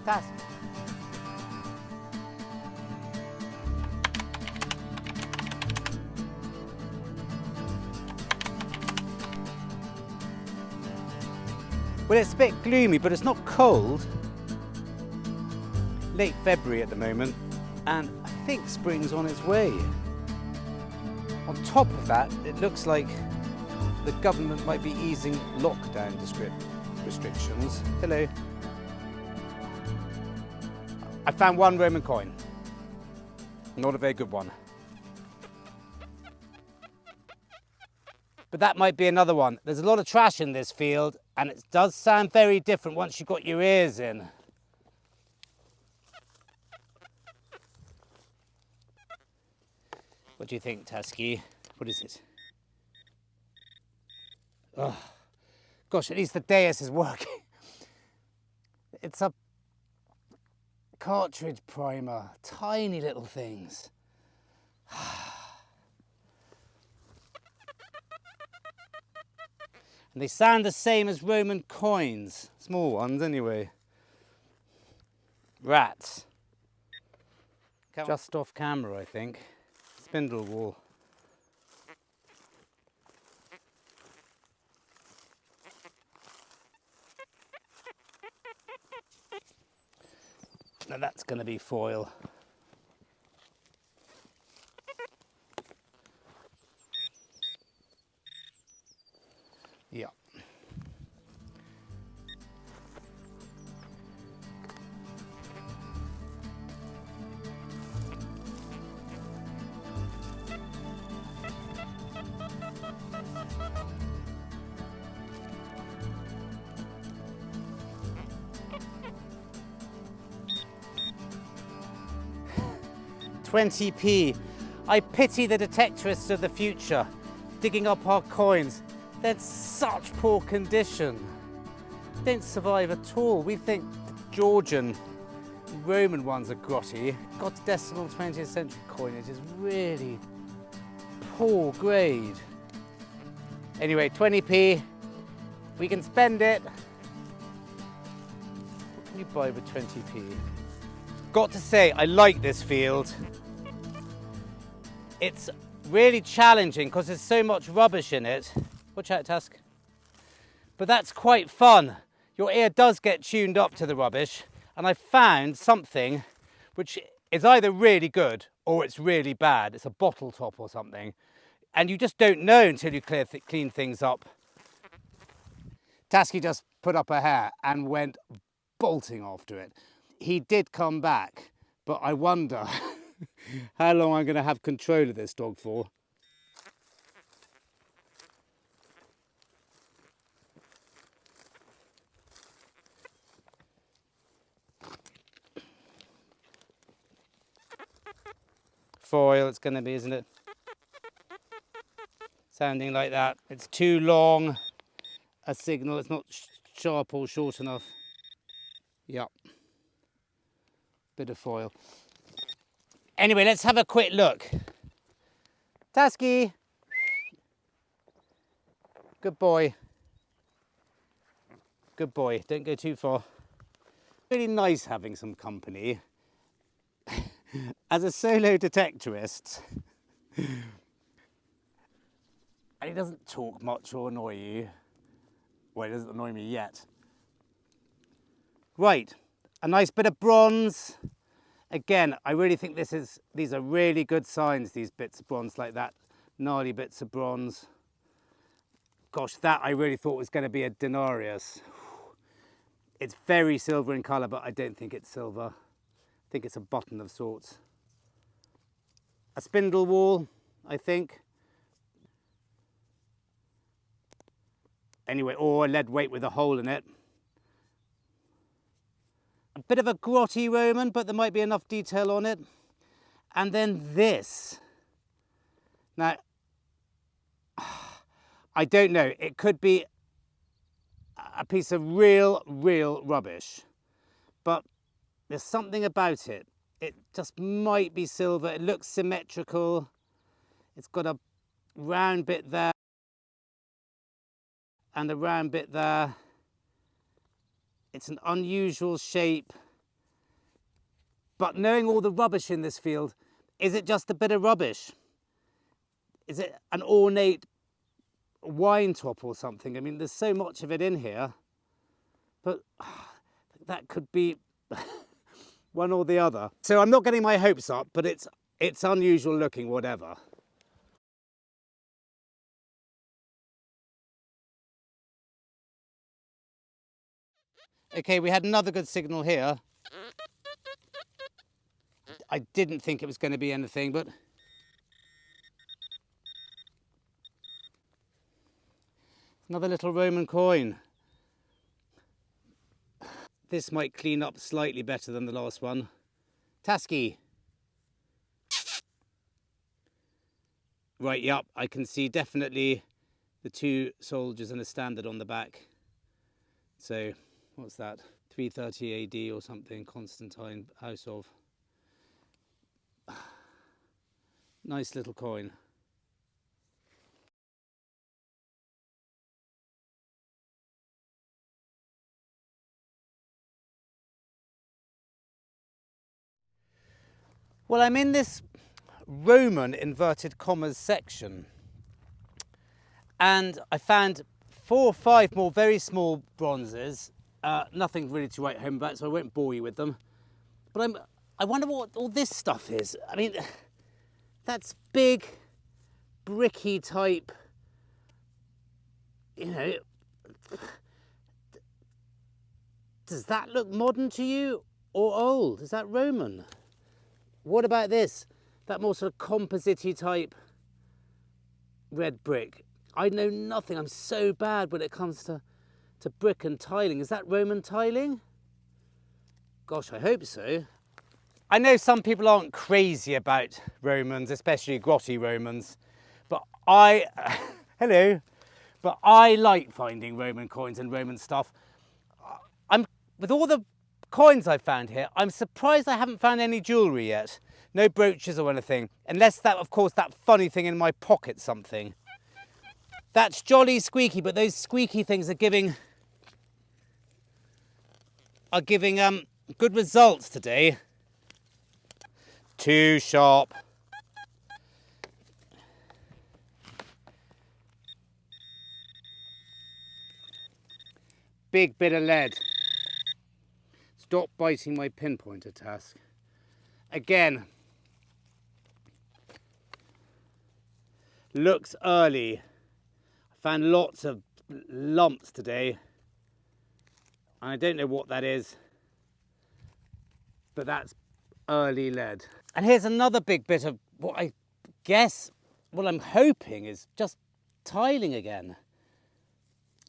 Task. Well, it's a bit gloomy, but it's not cold. Late February at the moment, and I think spring's on its way. On top of that, it looks like the government might be easing lockdown restrictions. Hello. I found one Roman coin. Not a very good one. But that might be another one. There's a lot of trash in this field, and it does sound very different once you've got your ears in. What do you think, Tasky? What is it? Oh, gosh, at least the dais is working. It's a cartridge primer, tiny little things. And they sound the same as Roman coins, small ones anyway. Rats. Just off camera, I think. Spindle wall. Now that's going to be foil. Yeah. £20p. I pity the detectorists of the future, digging up our coins. They're in such poor condition. They don't survive at all. We think the Georgian Roman ones are grotty. God's decimal 20th century coinage is really poor grade. Anyway, 20p. We can spend it. What can you buy with 20p? Got to say, I like this field. It's really challenging because there's so much rubbish in it. Watch out, Tusk. But that's quite fun. Your ear does get tuned up to the rubbish, and I found something which is either really good or it's really bad. It's a bottle top or something, and you just don't know until you clean things up. Tasky just put up a hair and went bolting after it. He did come back, but I wonder how long I'm going to have control of this dog for. Foil it's going to be, isn't it? Sounding like that. It's too long a signal. It's not sharp or short enough. Yep. Bit of foil. Anyway, let's have a quick look. Tasky. Good boy. Good boy. Don't go too far. Really nice having some company. As a solo detectorist, and he doesn't talk much or annoy you. Well, he doesn't annoy me yet. Right, a nice bit of bronze. Again, I really think these are really good signs, these bits of bronze like that. Gnarly bits of bronze. Gosh, that I really thought was going to be a denarius. It's very silver in colour, but I don't think it's silver. I think it's a button of sorts. A spindle wall, I think. Anyway, or a lead weight with a hole in it. A bit of a grotty Roman, but there might be enough detail on it. And then this. Now, I don't know. It could be a piece of real rubbish. But there's something about it. It just might be silver. It looks symmetrical. It's got a round bit there and a round bit there. It's an unusual shape. But knowing all the rubbish in this field, is it just a bit of rubbish? Is it an ornate wine top or something? I mean, there's so much of it in here, but that could be one or the other. So I'm not getting my hopes up, but it's unusual looking, whatever. Okay, we had another good signal here. I didn't think it was going to be anything, but another little Roman coin. This might clean up slightly better than the last one. Tasky. Right, yep, I can see definitely the 2 soldiers and a standard on the back. So, what's that? 330 AD or something, Constantine, House of. Nice little coin. Well, I'm in this Roman inverted commas section, and I found 4 or 5 more very small bronzes. Nothing really to write home about, so I won't bore you with them. But I wonder what all this stuff is. I mean, that's big, bricky type, you know. Does that look modern to you or old? Is that Roman? What about this? That more sort of composite-y type red brick. I know nothing. I'm so bad when it comes to brick and tiling. Is that Roman tiling? Gosh, I hope so. I know some people aren't crazy about Romans, especially grotty Romans, but hello, but I like finding Roman coins and Roman stuff. With all the coins I've found here, I'm surprised I haven't found any jewellery yet. No brooches or anything, unless that, of course, that funny thing in my pocket something. That's jolly squeaky, but those squeaky things are giving good results today. Too sharp. Big bit of lead. Stop biting my pinpointer, Task. Again. Looks early. I found lots of lumps today. I don't know what that is, but that's early lead. And here's another big bit of what I guess, what I'm hoping is just tiling again.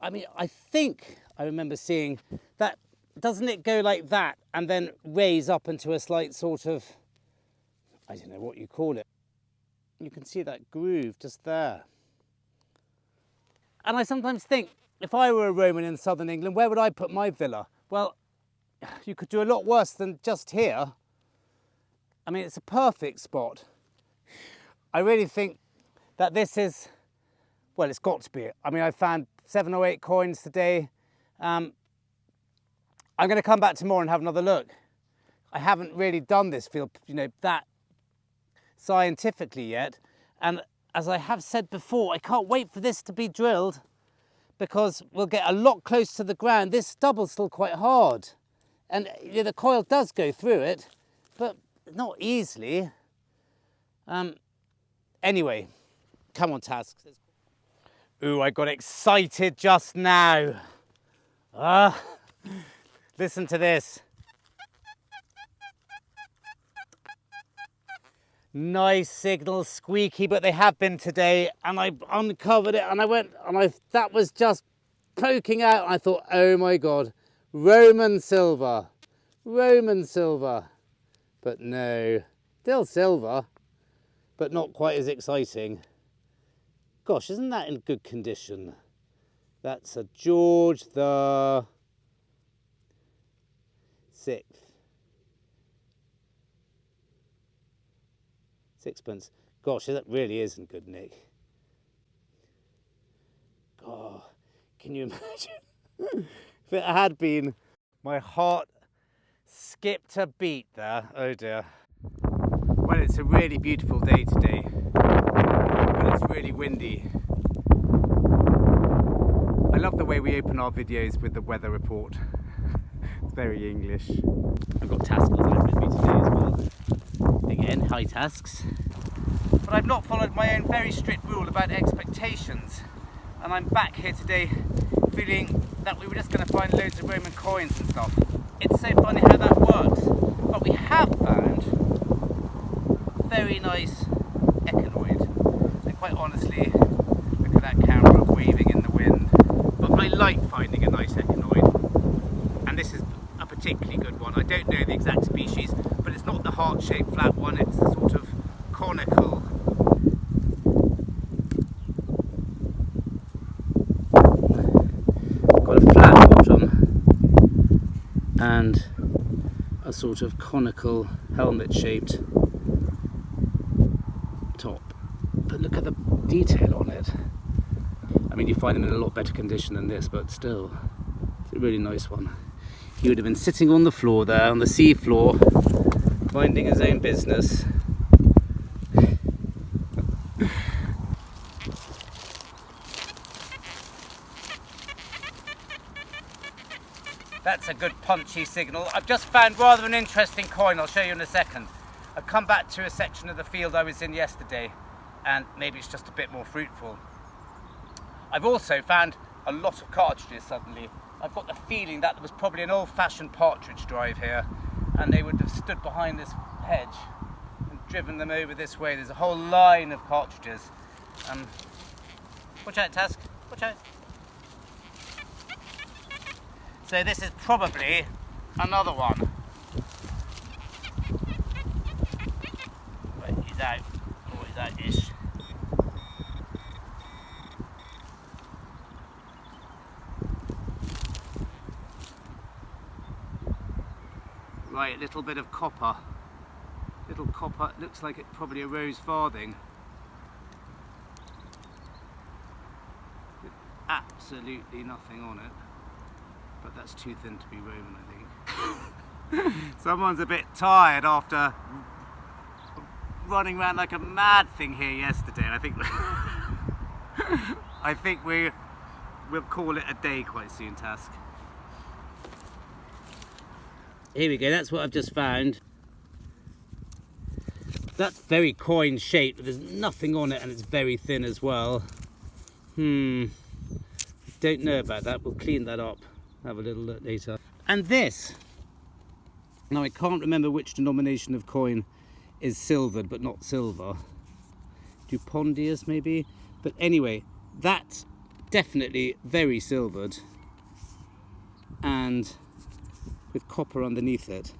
I mean, I think I remember seeing that, doesn't it go like that and then raise up into a slight sort of, I don't know what you call it. You can see that groove just there. And I sometimes think, if I were a Roman in southern England, where would I put my villa? Well, you could do a lot worse than just here. I mean, it's a perfect spot. I really think that this is, well, it's got to be it. I mean, I found 7 or 8 coins today. I'm going to come back tomorrow and have another look. I haven't really done this field, that scientifically yet. And as I have said before, I can't wait for this to be drilled because we'll get a lot close to the ground. This stubble's still quite hard. And the coil does go through it, but not easily. Anyway, come on, Task. Ooh, I got excited just now. Listen to this. Nice signal, squeaky, but they have been today. And I uncovered it and that was just poking out. And I thought, oh my God, Roman silver. But no, still silver, but not quite as exciting. Gosh, isn't that in good condition? That's a George the 6th. Sixpence. Gosh, that really isn't good, Nick. Oh, can you imagine? If it had been, my heart Skipped a beat there, oh dear. Well, it's a really beautiful day today, but it's really windy. I love the way we open our videos with the weather report. It's very English. I've got Tasks out with me today as well. Again, hi Tasks. But I've not followed my own very strict rule about expectations. And I'm back here today feeling that we were just going to find loads of Roman coins and stuff. It's so funny how that works. But we have found a very nice echinoid. And quite honestly, look at that camera waving in the wind. But I like finding a nice echinoid. And this is a particularly good one. I don't know the exact species, but it's not the heart-shaped flat one. It's the sort of conical. Got a flat bottom and a sort of conical helmet-shaped top. But look at the detail on it. I mean, you find them in a lot better condition than this, but still, it's a really nice one. He would have been sitting on the floor there, on the sea floor, minding his own business. That's a good punchy signal. I've just found rather an interesting coin. I'll show you in a second. I've come back to a section of the field I was in yesterday, and maybe it's just a bit more fruitful. I've also found a lot of cartridges suddenly. I've got the feeling that there was probably an old-fashioned partridge drive here, and they would have stood behind this hedge and driven them over this way. There's a whole line of cartridges. Watch out, Task. Watch out. So this is probably another one. Right, he's out. Oh, he's out-ish. Right, little bit of copper. Little copper, looks like it's probably a rose farthing. With absolutely nothing on it. But that's too thin to be Roman, I think. Someone's a bit tired after running around like a mad thing here yesterday. I think we'll call it a day quite soon, Task. Here we go, that's what I've just found. That's very coin shaped, but there's nothing on it and it's very thin as well. Don't know about that, we'll clean that up. Have a little look later. And this, now I can't remember which denomination of coin is silvered but not silver. Dupondius maybe? But anyway, that's definitely very silvered and with copper underneath it.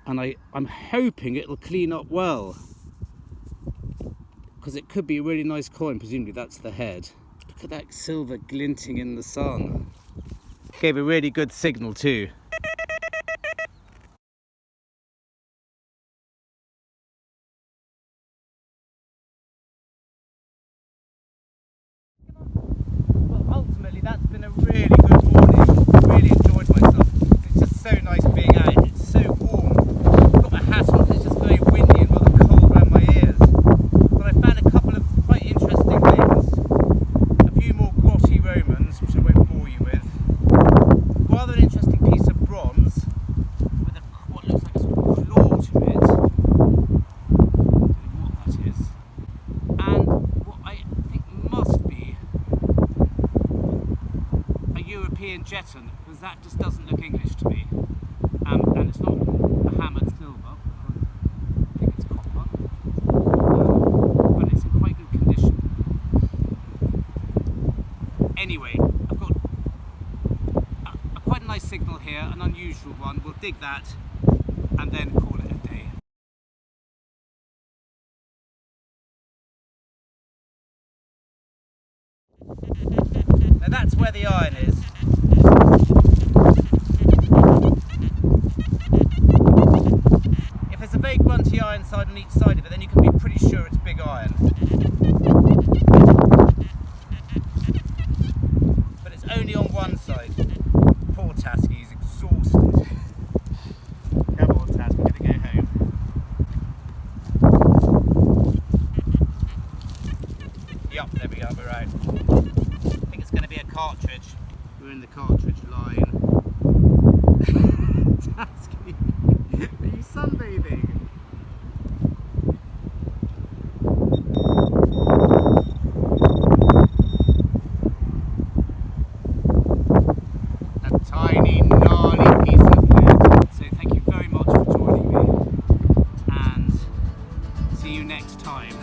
And I'm hoping it'll clean up well, because it could be a really nice coin. Presumably that's the head. Look at that silver glinting in the sun. Gave a really good signal too. Well, ultimately that's been a really good morning. Really enjoyed myself. It's just so nice being out. It's so warm. I've got my hat on, it's just very windy and rather cold around my ears. But I found a couple of quite interesting things. A few more grotty Romans, which I won't bore you with. Rather an interesting piece of bronze with what looks like a sort of claw to it. I don't know what that is. And what I think must be a European jeton, because that just doesn't look English to me. And it's not a hammered silver, I think it's copper. But it's in quite good condition. Anyway, I've got quite a nice signal here, an unusual one. We'll dig that and then call it a day. Now that's where the iron is. If there's a very grunty iron side on each side of it, then you can be pretty sure it's big iron. But it's only on one side. Poor Tasky, he's exhausted. Yep, there we go, we're out. I think it's going to be a cartridge. We're in the cartridge line. Tasky, are you sunbathing? A tiny, gnarly piece of wood. So thank you very much for joining me, and see you next time.